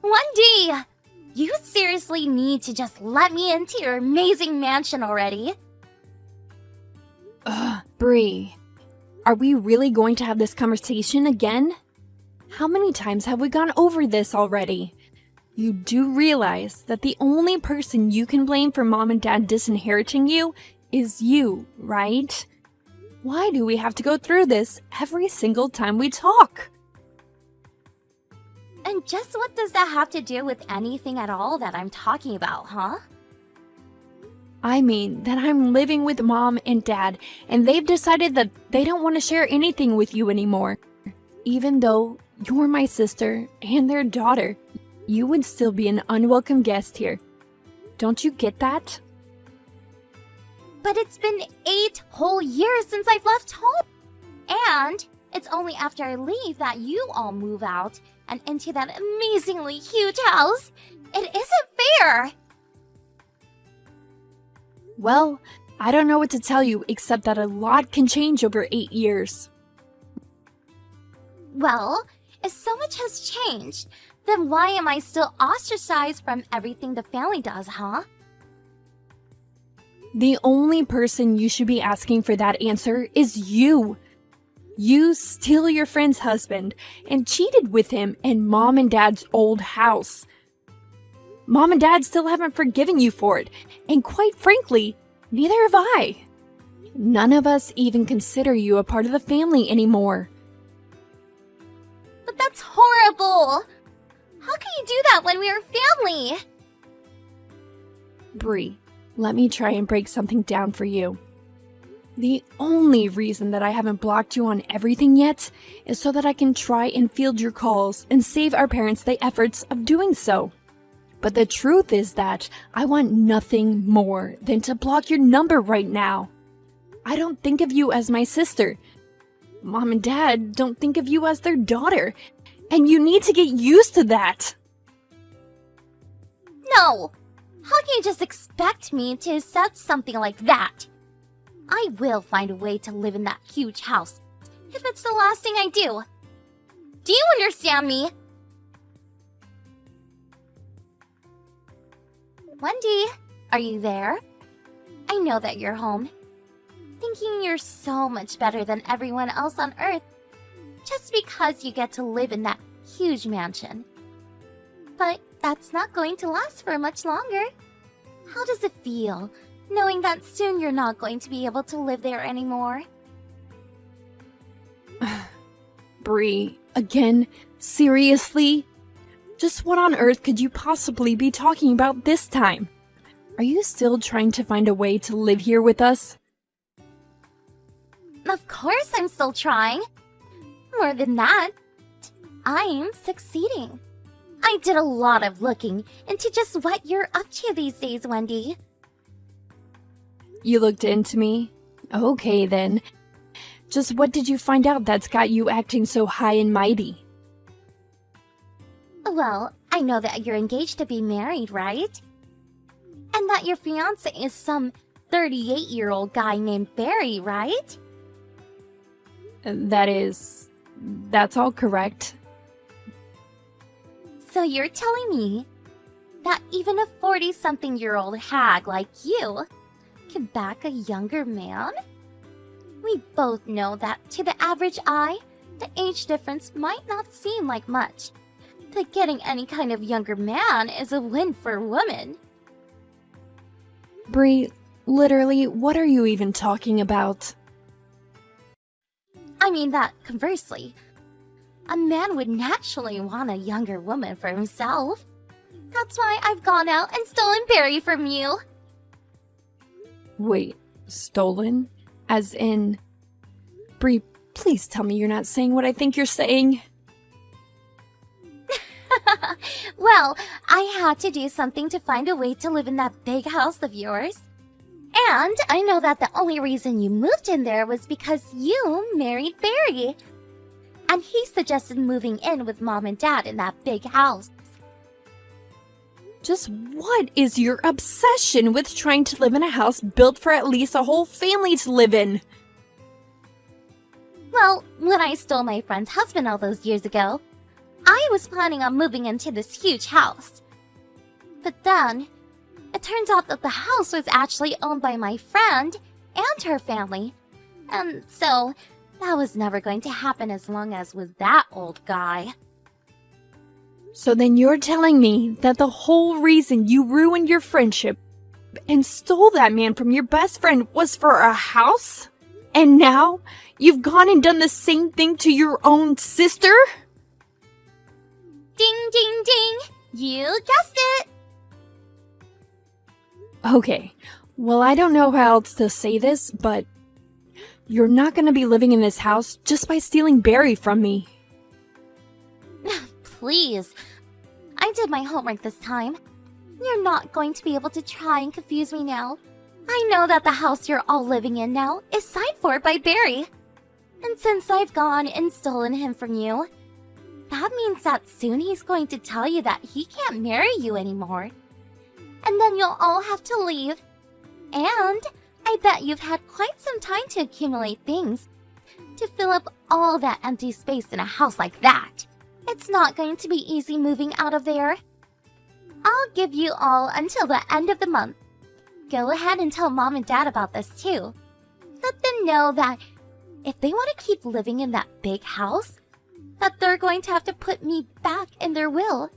Wendy! You seriously need to just let me into your amazing mansion already. Bree, are we really going to have this conversation again? How many times have we gone over this already? You do realize that the only person you can blame for Mom and Dad disinheriting you is you, right? Why do we have to go through this every single time we talk? And just what does that have to do with anything at all that I'm talking about, huh? I mean that I'm living with Mom and Dad, and they've decided that they don't want to share anything with you anymore. Even though you're my sister and their daughter, you would still be an unwelcome guest here. Don't you get that? But it's been 8 whole years since I've left home. And it's only after I leave that you all move out and into that amazingly huge house. It isn't fair. Well, I don't know what to tell you except that a lot can change over 8 years. Well, if so much has changed, then why am I still ostracized from everything the family does, huh? The only person you should be asking for that answer is you. You steal your friend's husband and cheated with him in Mom and Dad's old house. Mom and Dad still haven't forgiven you for it, and quite frankly, neither have I. None of us even consider you a part of the family anymore. But that's horrible! How can you do that when we are family? Bree, let me try and break something down for you. The only reason that I haven't blocked you on everything yet is so that I can try and field your calls and save our parents the efforts of doing so. But the truth is that I want nothing more than to block your number right now. I don't think of you as my sister. Mom and Dad don't think of you as their daughter, and you need to get used to that. No! How can you just expect me to accept something like that? I will find a way to live in that huge house, if it's the last thing I do. Do you understand me? Wendy, are you there? I know that you're home, thinking you're so much better than everyone else on Earth, just because you get to live in that huge mansion. But that's not going to last for much longer. How does it feel, knowing that soon you're not going to be able to live there anymore? Bree, again? Seriously? Just what on earth could you possibly be talking about this time? Are you still trying to find a way to live here with us? Of course I'm still trying. More than that, I'm succeeding. I did a lot of looking into just what you're up to these days, Wendy. You looked into me? Okay then. Just what did you find out that's got you acting so high and mighty? Well, I know that you're engaged to be married, right? And that your fiancé is some 38-year-old guy named Barry, right? That's all correct. So you're telling me that even a 40-something-year-old hag like you can back a younger man? We both know that to the average eye, the age difference might not seem like much. But getting any kind of younger man is a win for a woman. Bree, literally, what are you even talking about? I mean that conversely, a man would naturally want a younger woman for himself. That's why I've gone out and stolen Barry from you. Wait, stolen? As in... Bree, please tell me you're not saying what I think you're saying. Well, I had to do something to find a way to live in that big house of yours. And I know that the only reason you moved in there was because you married Barry. And he suggested moving in with Mom and Dad in that big house. Just what is your obsession with trying to live in a house built for at least a whole family to live in? Well, when I stole my friend's husband all those years ago, I was planning on moving into this huge house. But then, it turns out that the house was actually owned by my friend and her family. And so, that was never going to happen as long as with that old guy. So then you're telling me that the whole reason you ruined your friendship and stole that man from your best friend was for a house? And now you've gone and done the same thing to your own sister? Ding, ding, ding! You guessed it! Okay, well, I don't know how else to say this, but you're not gonna be living in this house just by stealing Barry from me. Please. I did my homework this time. You're not going to be able to try and confuse me now. I know that the house you're all living in now is signed for by Barry. And since I've gone and stolen him from you, that means that soon he's going to tell you that he can't marry you anymore. And then you'll all have to leave. And I bet you've had quite some time to accumulate things to fill up all that empty space in a house like that. It's not going to be easy moving out of there. I'll give you all until the end of the month. Go ahead and tell Mom and Dad about this too. Let them know that if they want to keep living in that big house, that they're going to have to put me back in their will.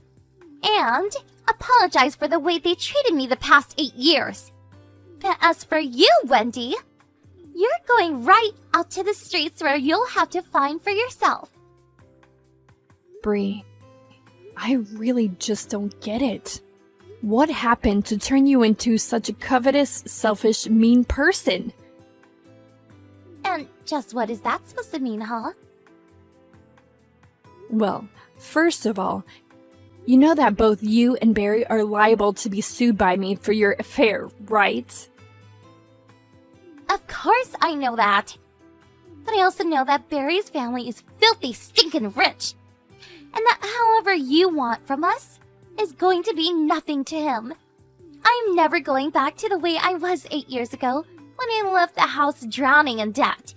And apologize for the way they treated me the past 8 years. But as for you, Wendy, you're going right out to the streets where you'll have to find for yourself. Bree, I really just don't get it. What happened to turn you into such a covetous, selfish, mean person? And just what is that supposed to mean, huh? Well, first of all, you know that both you and Barry are liable to be sued by me for your affair, right? Of course I know that. But I also know that Barry's family is filthy, stinking rich. And that however you want from us is going to be nothing to him. I'm never going back to the way I was 8 years ago when I left the house drowning in debt.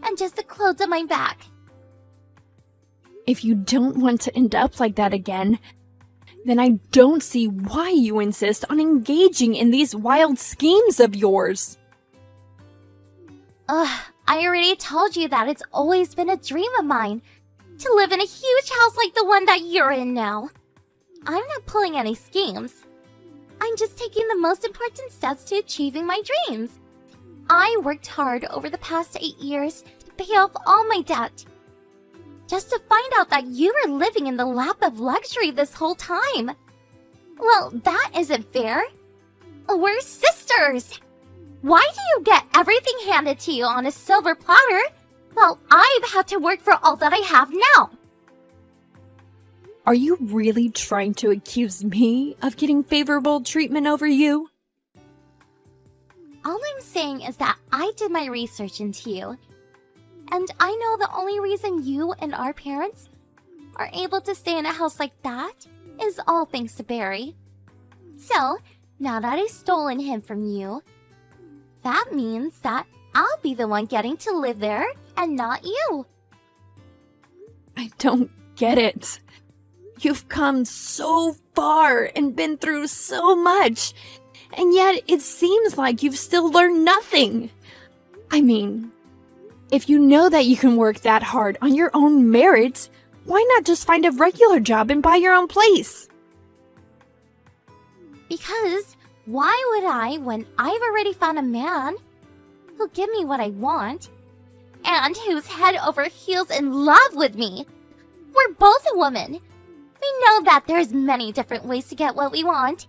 And just the clothes on my back. If you don't want to end up like that again, then I don't see why you insist on engaging in these wild schemes of yours. Ugh, I already told you that it's always been a dream of mine to live in a huge house like the one that you're in now. I'm not pulling any schemes. I'm just taking the most important steps to achieving my dreams. I worked hard over the past 8 years to pay off all my debt. Just to find out that you were living in the lap of luxury this whole time. Well, that isn't fair. We're sisters. Why do you get everything handed to you on a silver platter while I've had to work for all that I have now? Are you really trying to accuse me of getting favorable treatment over you? All I'm saying is that I did my research into you. And I know the only reason you and our parents are able to stay in a house like that is all thanks to Barry. So, now that I've stolen him from you, that means that I'll be the one getting to live there and not you. I don't get it. You've come so far and been through so much, and yet it seems like you've still learned nothing. I mean, if you know that you can work that hard on your own merit, why not just find a regular job and buy your own place? Because why would I when I've already found a man who'll give me what I want and who's head over heels in love with me? We're both a woman. We know that there's many different ways to get what we want.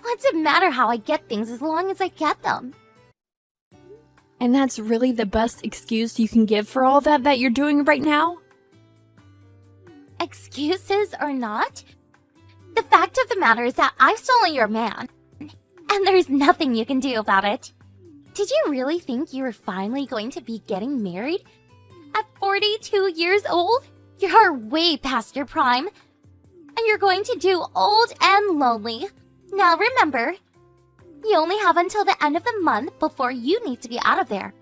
What's it matter how I get things as long as I get them? And that's really the best excuse you can give for all that you're doing right now? Excuses or not, the fact of the matter is that I've stolen your man, and there's nothing you can do about it. Did you really think you were finally going to be getting married? At 42 years old? You're way past your prime, and you're going to do old and lonely. Now remember, you only have until the end of the month before you need to be out of there.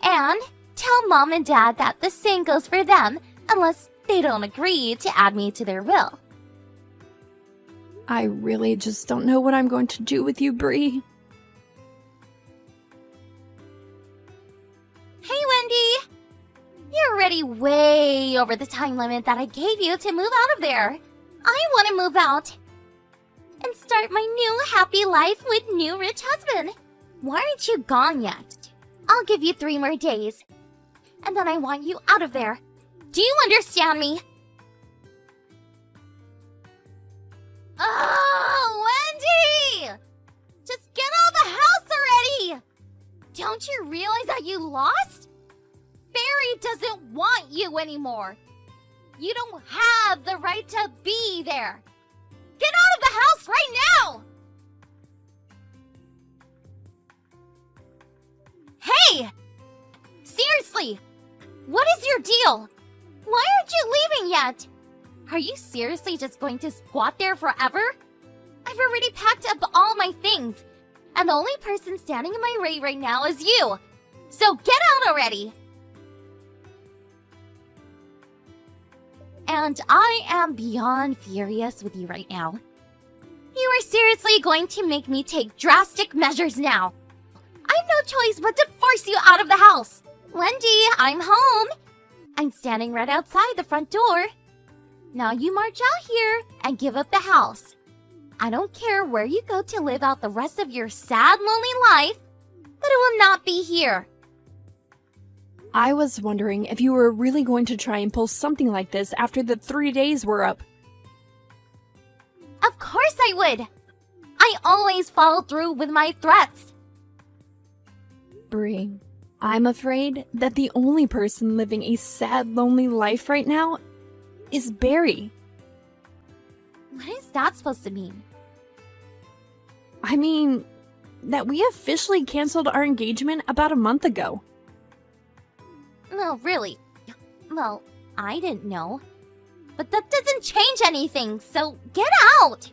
And tell Mom and Dad that the same goes for them, unless they don't agree to add me to their will. I really just don't know what I'm going to do with you, Bree. Hey, Wendy! You're already way over the time limit that I gave you to move out of there. I want to move out and start my new happy life with new rich husband. Why aren't you gone yet? I'll give you 3 more days. And then I want you out of there. Do you understand me? Oh, Wendy! Just get out of the house already! Don't you realize that you lost? Barry doesn't want you anymore. You don't have the right to be there. Get out of the house right now! Hey! Seriously! What is your deal? Why aren't you leaving yet? Are you seriously just going to squat there forever? I've already packed up all my things, and the only person standing in my way right now is you. So get out already! And I am beyond furious with you right now. You are seriously going to make me take drastic measures now. I have no choice but to force you out of the house. Wendy, I'm home. I'm standing right outside the front door. Now you march out here and give up the house. I don't care where you go to live out the rest of your sad, lonely life, but it will not be here. I was wondering if you were really going to try and pull something like this after the 3 days were up. Of course I would. I always follow through with my threats. Bree, I'm afraid that the only person living a sad, lonely life right now is Barry. What is that supposed to mean? I mean, that we officially canceled our engagement about a month ago. No, really. Well, I didn't know. But that doesn't change anything, so get out!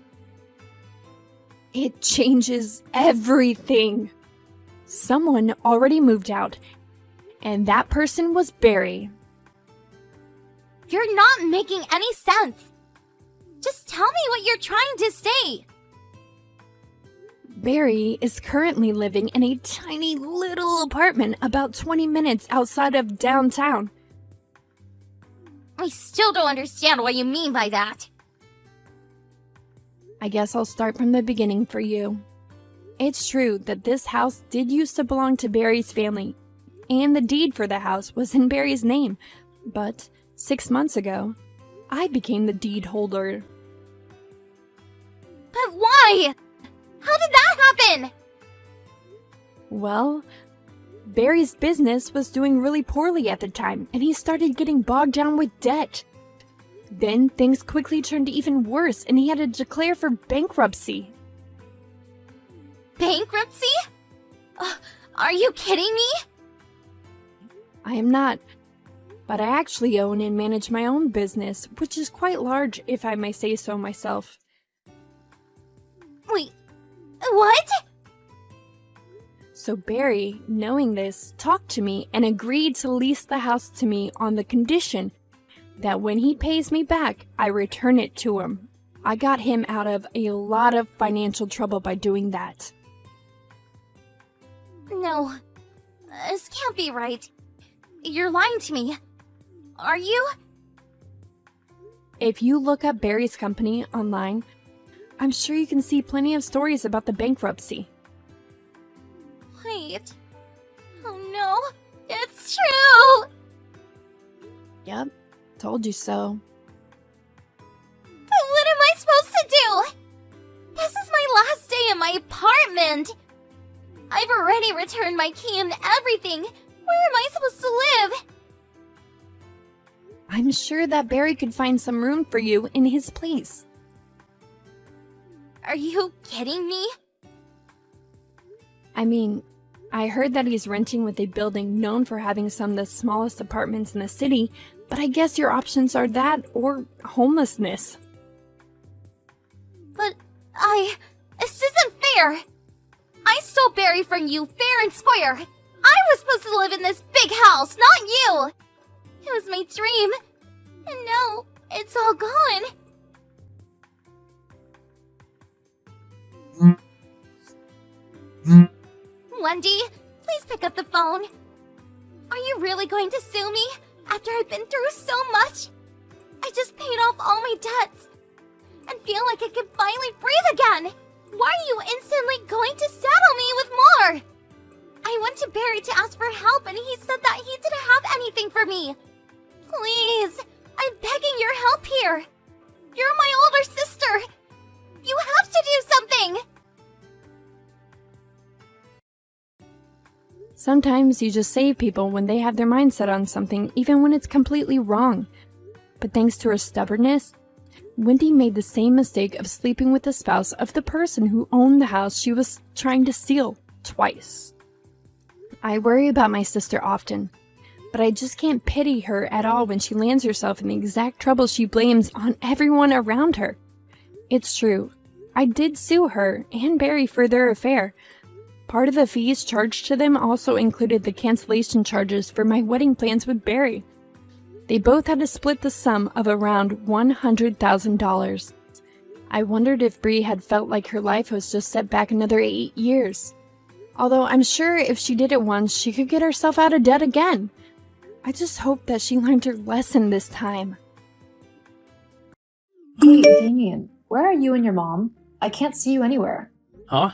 It changes everything. Someone already moved out, and that person was Barry. You're not making any sense. Just tell me what you're trying to say. Barry is currently living in a tiny little apartment about 20 minutes outside of downtown. I still don't understand what you mean by that. I guess I'll start from the beginning for you. It's true that this house did used to belong to Barry's family, and the deed for the house was in Barry's name, but 6 months ago, I became the deed holder. But why? How did that happen? Well, Barry's business was doing really poorly at the time, and he started getting bogged down with debt. Then things quickly turned even worse, and he had to declare for bankruptcy. Bankruptcy? Are you kidding me? I am not, but I actually own and manage my own business, which is quite large, if I may say so myself. Wait, what? So Barry, knowing this, talked to me and agreed to lease the house to me on the condition that when he pays me back, I return it to him. I got him out of a lot of financial trouble by doing that. No, this can't be right. You're lying to me. Are you? If you look up Barry's company online, I'm sure you can see plenty of stories about the bankruptcy. Wait. Oh no, it's true! Yep, told you so. But what am I supposed to do? This is my last day in my apartment. I've already returned my key and everything. Where am I supposed to live? I'm sure that Barry could find some room for you in his place. Are you kidding me? I mean, I heard that he's renting with a building known for having some of the smallest apartments in the city, but I guess your options are that or homelessness. But this isn't fair. I stole Barry from you fair and square. I was supposed to live in this big house, not you. It was my dream. No, it's all gone. Wendy, please pick up the phone. Are you really going to sue me after I've been through so much? I just paid off all my debts and feel like I can finally breathe again. Why are you instantly going to saddle me with more? I went to Barry to ask for help and he said that he didn't have anything for me. Please, I'm begging your help here. You're my older sister. You have to do something. Sometimes you just save people when they have their mind set on something, even when it's completely wrong. But thanks to her stubbornness, Wendy made the same mistake of sleeping with the spouse of the person who owned the house she was trying to steal twice. I worry about my sister often, but I just can't pity her at all when she lands herself in the exact trouble she blames on everyone around her. It's true, I did sue her and Barry for their affair. Part of the fees charged to them also included the cancellation charges for my wedding plans with Barry. They both had to split the sum of around $100,000. I wondered if Bree had felt like her life was just set back another 8 years. Although I'm sure if she did it once, she could get herself out of debt again. I just hope that she learned her lesson this time. Hey, Damien, where are you and your mom? I can't see you anywhere. Huh?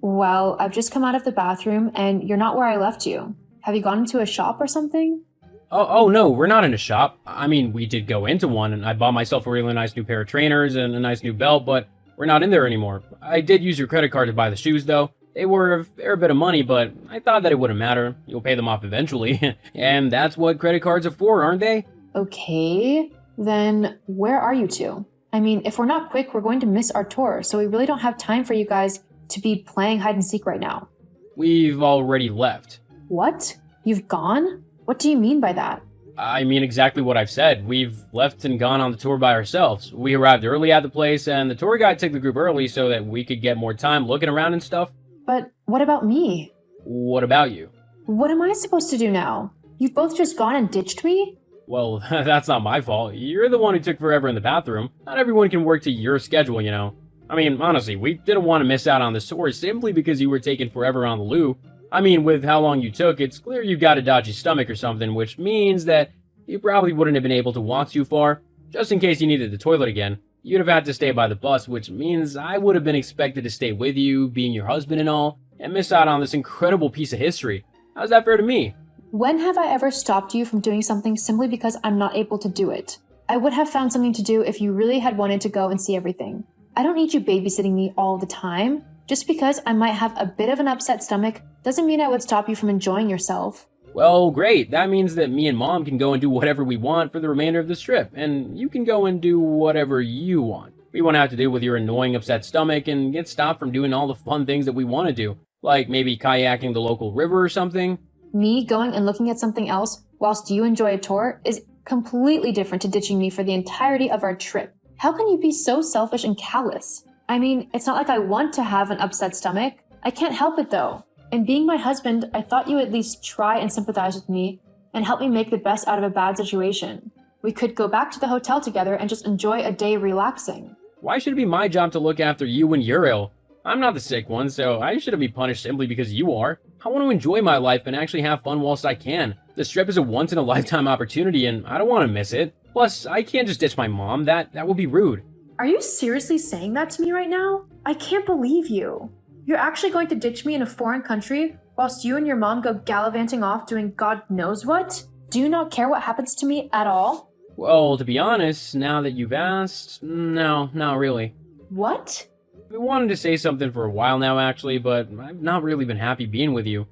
Well, I've just come out of the bathroom and you're not where I left you. Have you gone into a shop or something? Oh no, we're not in a shop. I mean, we did go into one, and I bought myself a really nice new pair of trainers and a nice new belt, but we're not in there anymore. I did use your credit card to buy the shoes, though. They were a fair bit of money, but I thought that it wouldn't matter. You'll pay them off eventually. And that's what credit cards are for, aren't they? Okay, then where are you two? I mean, if we're not quick, we're going to miss our tour, so we really don't have time for you guys to be playing hide and seek right now. We've already left. What? You've gone? What do you mean by that? I mean exactly what I've said. We've left and gone on the tour by ourselves. We arrived early at the place, and the tour guide took the group early so that we could get more time looking around and stuff. But what about me? What about you? What am I supposed to do now? You've both just gone and ditched me? Well, that's not my fault. You're the one who took forever in the bathroom. Not everyone can work to your schedule, you know. I mean, honestly, we didn't want to miss out on the tour simply because you were taking forever on the loo. I mean, with how long you took, it's clear you've got a dodgy stomach or something, which means that you probably wouldn't have been able to walk too far. Just in case you needed the toilet again, you'd have had to stay by the bus, which means I would have been expected to stay with you, being your husband and all, and miss out on this incredible piece of history. How's that fair to me? When have I ever stopped you from doing something simply because I'm not able to do it? I would have found something to do if you really had wanted to go and see everything. I don't need you babysitting me all the time. Just because I might have a bit of an upset stomach doesn't mean I would stop you from enjoying yourself. Well, great. That means that me and Mom can go and do whatever we want for the remainder of this trip, and you can go and do whatever you want. We won't have to deal with your annoying upset stomach and get stopped from doing all the fun things that we want to do, like maybe kayaking the local river or something. Me going and looking at something else whilst you enjoy a tour is completely different to ditching me for the entirety of our trip. How can you be so selfish and callous? I mean, it's not like I want to have an upset stomach. I can't help it though. And being my husband, I thought you would at least try and sympathize with me and help me make the best out of a bad situation. We could go back to the hotel together and just enjoy a day relaxing. Why should it be my job to look after you when you're ill? I'm not the sick one, so I shouldn't be punished simply because you are. I want to enjoy my life and actually have fun whilst I can. This trip is a once-in-a-lifetime opportunity and I don't want to miss it. Plus, I can't just ditch my mom. That would be rude. Are you seriously saying that to me right now? I can't believe you. You're actually going to ditch me in a foreign country whilst you and your mom go gallivanting off doing God knows what? Do you not care what happens to me at all? Well, to be honest, now that you've asked, no, not really. What? I've been wanting to say something for a while now, actually, but I've not really been happy being with you.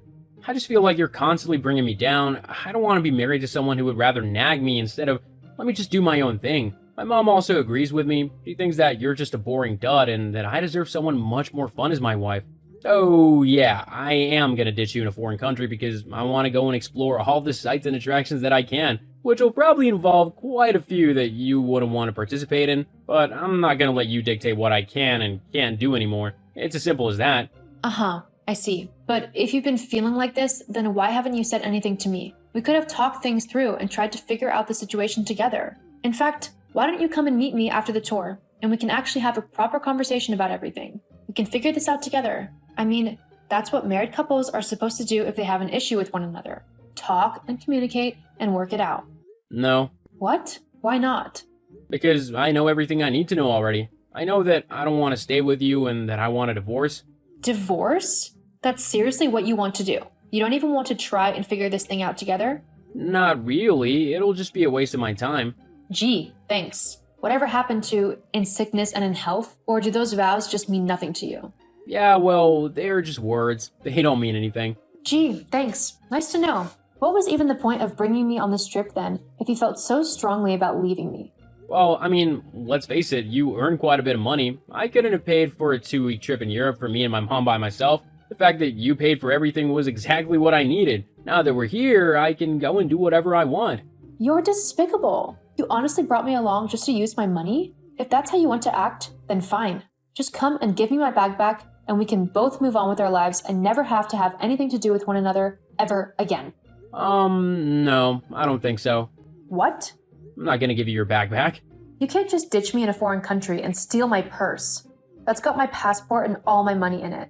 I just feel like you're constantly bringing me down. I don't want to be married to someone who would rather nag me instead of let me just do my own thing. My mom also agrees with me. She thinks that you're just a boring dud and that I deserve someone much more fun as my wife. So yeah, I am gonna ditch you in a foreign country because I want to go and explore all the sights and attractions that I can, which will probably involve quite a few that you wouldn't want to participate in, but I'm not gonna let you dictate what I can and can't do anymore. It's as simple as that. Uh-huh, I see. But if you've been feeling like this, then why haven't you said anything to me? We could have talked things through and tried to figure out the situation together. In fact, why don't you come and meet me after the tour, and we can actually have a proper conversation about everything. We can figure this out together. I mean, that's what married couples are supposed to do if they have an issue with one another. Talk and communicate and work it out. No, What? Why not? because I know everything I need to know already. I know that I don't want to stay with you and that I want a divorce. Divorce? That's seriously what you want to do. You don't even want to try and figure this thing out together? Not really, it'll just be a waste of my time. Gee, thanks. Whatever happened to in sickness and in health? Or do those vows just mean nothing to you? Yeah, well, they're just words. They don't mean anything. Gee, thanks. Nice to know. What was even the point of bringing me on this trip then, if you felt so strongly about leaving me? Well, I mean, let's face it, you earn quite a bit of money. I couldn't have paid for a 2-week trip in Europe for me and my mom by myself. The fact that you paid for everything was exactly what I needed. Now that we're here, I can go and do whatever I want. You're despicable. You honestly brought me along just to use my money? If that's how you want to act, then fine. Just come and give me my bag back, and we can both move on with our lives and never have to have anything to do with one another ever again. No, I don't think so. What? I'm not gonna give you your bag back. You can't just ditch me in a foreign country and steal my purse. That's got my passport and all my money in it.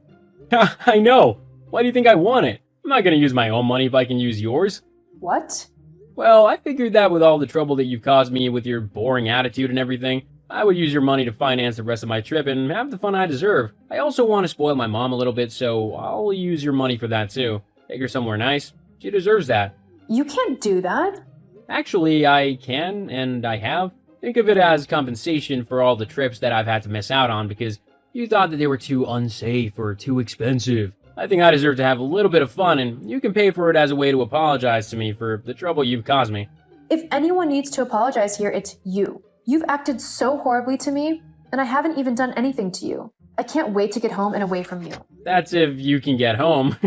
I know! Why do you think I want it? I'm not gonna use my own money if I can use yours. What? Well, I figured that with all the trouble that you've caused me with your boring attitude and everything, I would use your money to finance the rest of my trip and have the fun I deserve. I also want to spoil my mom a little bit, so I'll use your money for that too. Take her somewhere nice. She deserves that. You can't do that. Actually, I can, and I have. Think of it as compensation for all the trips that I've had to miss out on because you thought that they were too unsafe or too expensive. I think I deserve to have a little bit of fun, and you can pay for it as a way to apologize to me for the trouble you've caused me. If anyone needs to apologize here, it's you. You've acted so horribly to me, and I haven't even done anything to you. I can't wait to get home and away from you. That's if you can get home.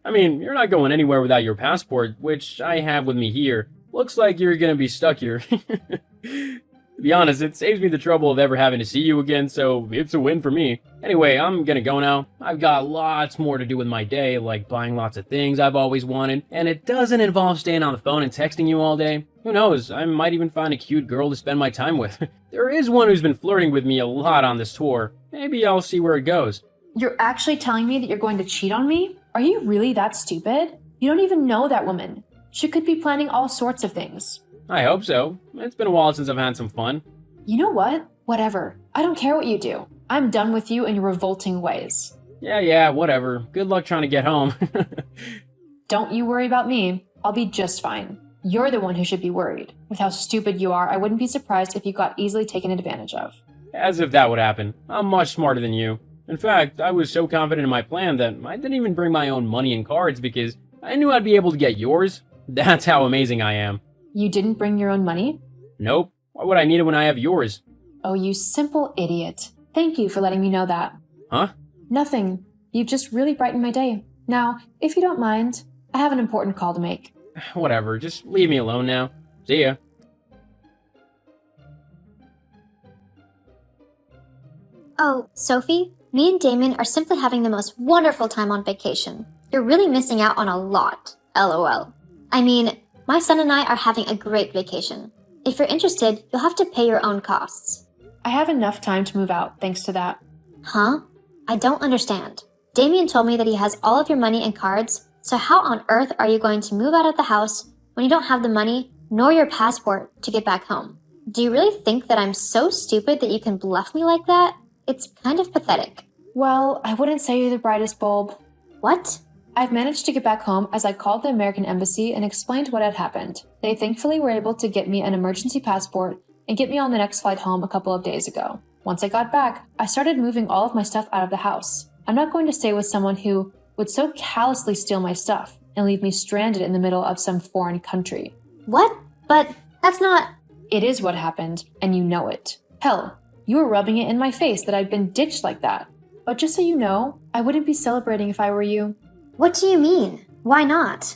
I mean, you're not going anywhere without your passport, which I have with me here. Looks like you're gonna be stuck here. To be honest, it saves me the trouble of ever having to see you again, so it's a win for me. Anyway, I'm gonna go now. I've got lots more to do with my day, like buying lots of things I've always wanted, and it doesn't involve staying on the phone and texting you all day. Who knows, I might even find a cute girl to spend my time with. There is one who's been flirting with me a lot on this tour. Maybe I'll see where it goes. You're actually telling me that you're going to cheat on me? Are you really that stupid? You don't even know that woman. She could be planning all sorts of things. I hope so. It's been a while since I've had some fun. You know what? Whatever. I don't care what you do. I'm done with you and your revolting ways. Yeah, whatever. Good luck trying to get home. Don't you worry about me. I'll be just fine. You're the one who should be worried. With how stupid you are, I wouldn't be surprised if you got easily taken advantage of. As if that would happen. I'm much smarter than you. In fact, I was so confident in my plan that I didn't even bring my own money and cards because I knew I'd be able to get yours. That's how amazing I am. You didn't bring your own money? Nope. Why would I need it when I have yours? Oh, you simple idiot. Thank you for letting me know that. Huh? Nothing. You've just really brightened my day. Now, if you don't mind, I have an important call to make. Whatever, just leave me alone now. See ya. Oh, Sophie, me and Damon are simply having the most wonderful time on vacation. You're really missing out on a lot. LOL. I mean, my son and I are having a great vacation. If you're interested, you'll have to pay your own costs. I have enough time to move out thanks to that. Huh? I don't understand. Damien told me that he has all of your money and cards, so how on earth are you going to move out of the house when you don't have the money nor your passport to get back home? Do you really think that I'm so stupid that you can bluff me like that? It's kind of pathetic. Well, I wouldn't say you're the brightest bulb. What? I've managed to get back home as I called the American Embassy and explained what had happened. They thankfully were able to get me an emergency passport and get me on the next flight home a couple of days ago. Once I got back, I started moving all of my stuff out of the house. I'm not going to stay with someone who would so callously steal my stuff and leave me stranded in the middle of some foreign country. What? But that's not... It is what happened, and you know it. Hell, you were rubbing it in my face that I'd been ditched like that. But just so you know, I wouldn't be celebrating if I were you. What do you mean? Why not?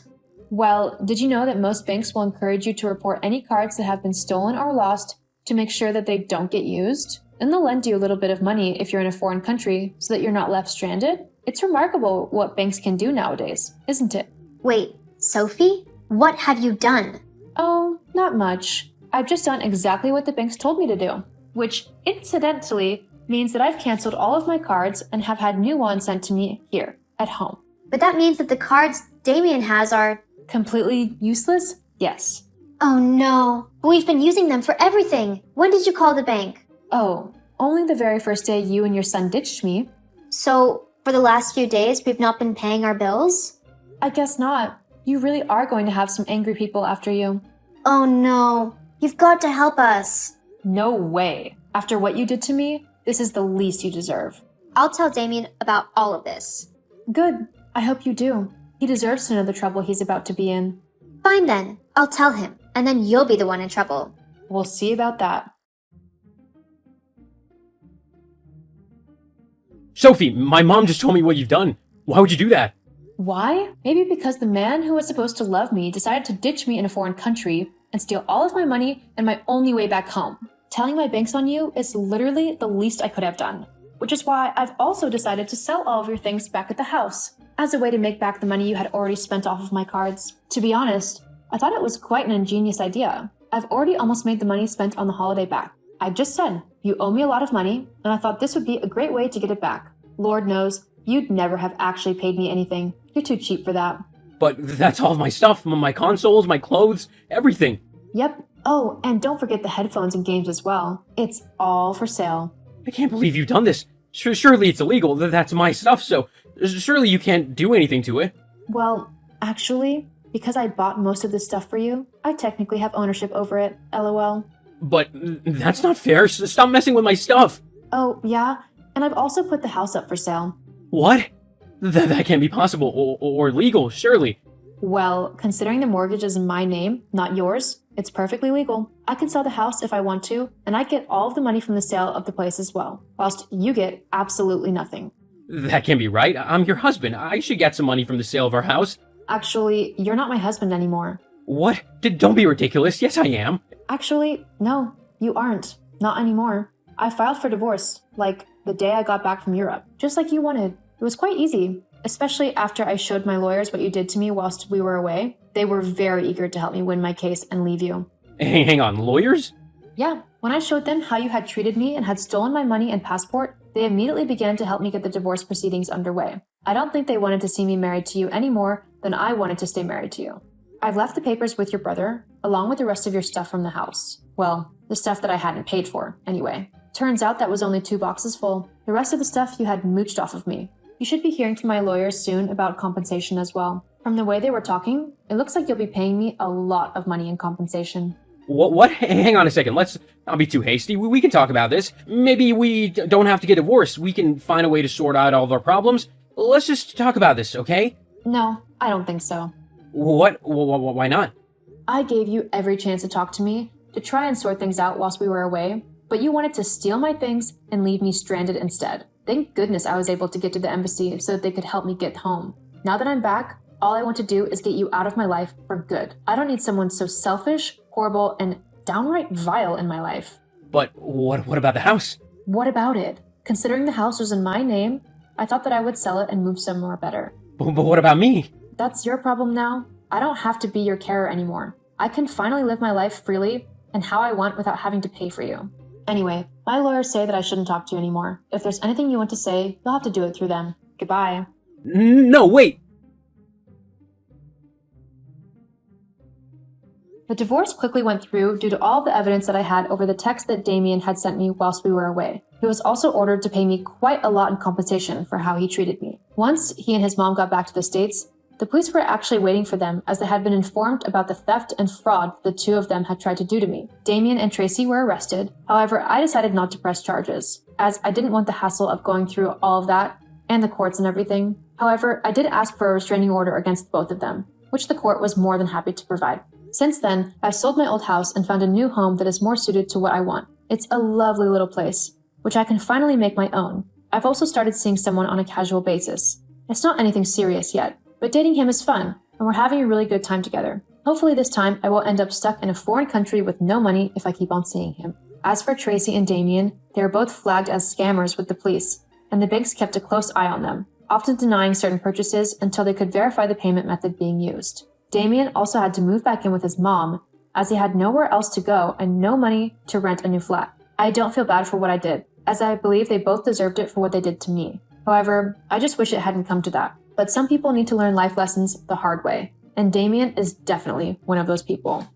Well, did you know that most banks will encourage you to report any cards that have been stolen or lost to make sure that they don't get used? And they'll lend you a little bit of money if you're in a foreign country so that you're not left stranded? It's remarkable what banks can do nowadays, isn't it? Wait, Sophie? What have you done? Oh, not much. I've just done exactly what the banks told me to do, which incidentally means that I've canceled all of my cards and have had new ones sent to me here at home. But that means that the cards Damien has are... Completely useless? Yes. Oh no, but we've been using them for everything. When did you call the bank? Oh, only the very first day you and your son ditched me. So, for the last few days, we've not been paying our bills? I guess not. You really are going to have some angry people after you. Oh no, you've got to help us. No way. After what you did to me, this is the least you deserve. I'll tell Damien about all of this. Good. I hope you do. He deserves to know the trouble he's about to be in. Fine then, I'll tell him, and then you'll be the one in trouble. We'll see about that. Sophie, my mom just told me what you've done. Why would you do that? Why? Maybe because the man who was supposed to love me decided to ditch me in a foreign country and steal all of my money and my only way back home. Telling my banks on you is literally the least I could have done. Which is why I've also decided to sell all of your things back at the house, as a way to make back the money you had already spent off of my cards. To be honest, I thought it was quite an ingenious idea. I've already almost made the money spent on the holiday back. I just said, you owe me a lot of money, and I thought this would be a great way to get it back. Lord knows, you'd never have actually paid me anything. You're too cheap for that. But that's all of my stuff, my consoles, my clothes, everything. Yep. Oh, and don't forget the headphones and games as well. It's all for sale. I can't believe you've done this. Surely it's illegal. That's my stuff, so surely you can't do anything to it. Well, actually, because I bought most of this stuff for you, I technically have ownership over it, lol. But that's not fair. Stop messing with my stuff. Oh, yeah? And I've also put the house up for sale. What? That can't be possible or legal, surely. Well, considering the mortgage is in my name, not yours, it's perfectly legal. I can sell the house if I want to, and I get all of the money from the sale of the place as well, whilst you get absolutely nothing. That can't be right. I'm your husband. I should get some money from the sale of our house. Actually, you're not my husband anymore. What? Don't be ridiculous. Yes, I am. Actually, no, you aren't. Not anymore. I filed for divorce, like, the day I got back from Europe, just like you wanted. It was quite easy, especially after I showed my lawyers what you did to me whilst we were away. They were very eager to help me win my case and leave you. Hang on, lawyers? Yeah, when I showed them how you had treated me and had stolen my money and passport, they immediately began to help me get the divorce proceedings underway. I don't think they wanted to see me married to you any more than I wanted to stay married to you. I've left the papers with your brother, along with the rest of your stuff from the house. Well, the stuff that I hadn't paid for, anyway. Turns out that was only 2 boxes full. The rest of the stuff you had mooched off of me. You should be hearing from my lawyers soon about compensation as well. From the way they were talking, it looks like you'll be paying me a lot of money in compensation. What? Hang on a second. Let's not be too hasty. We can talk about this. Maybe we don't have to get divorced. We can find a way to sort out all of our problems. Let's just talk about this, okay? No, I don't think so. What? Why not? I gave you every chance to talk to me, to try and sort things out whilst we were away, but you wanted to steal my things and leave me stranded instead. Thank goodness I was able to get to the embassy so that they could help me get home. Now that I'm back, all I want to do is get you out of my life for good. I don't need someone so selfish, horrible, and downright vile in my life. But what about the house? What about it? Considering the house was in my name, I thought that I would sell it and move somewhere better. But what about me? That's your problem now. I don't have to be your carer anymore. I can finally live my life freely and how I want without having to pay for you. Anyway, my lawyers say that I shouldn't talk to you anymore. If there's anything you want to say, you'll have to do it through them. Goodbye. No, wait. The divorce quickly went through due to all the evidence that I had over the text that Damien had sent me whilst we were away. He was also ordered to pay me quite a lot in compensation for how he treated me. Once he and his mom got back to the States, the police were actually waiting for them as they had been informed about the theft and fraud the two of them had tried to do to me. Damien and Tracy were arrested. However, I decided not to press charges, as I didn't want the hassle of going through all of that and the courts and everything. However, I did ask for a restraining order against both of them, which the court was more than happy to provide. Since then, I've sold my old house and found a new home that is more suited to what I want. It's a lovely little place, which I can finally make my own. I've also started seeing someone on a casual basis. It's not anything serious yet, but dating him is fun, and we're having a really good time together. Hopefully this time I won't end up stuck in a foreign country with no money if I keep on seeing him. As for Tracy and Damien, they are both flagged as scammers with the police, and the banks kept a close eye on them, often denying certain purchases until they could verify the payment method being used. Damien also had to move back in with his mom, as he had nowhere else to go and no money to rent a new flat. I don't feel bad for what I did, as I believe they both deserved it for what they did to me. However, I just wish it hadn't come to that. But some people need to learn life lessons the hard way, and Damien is definitely one of those people.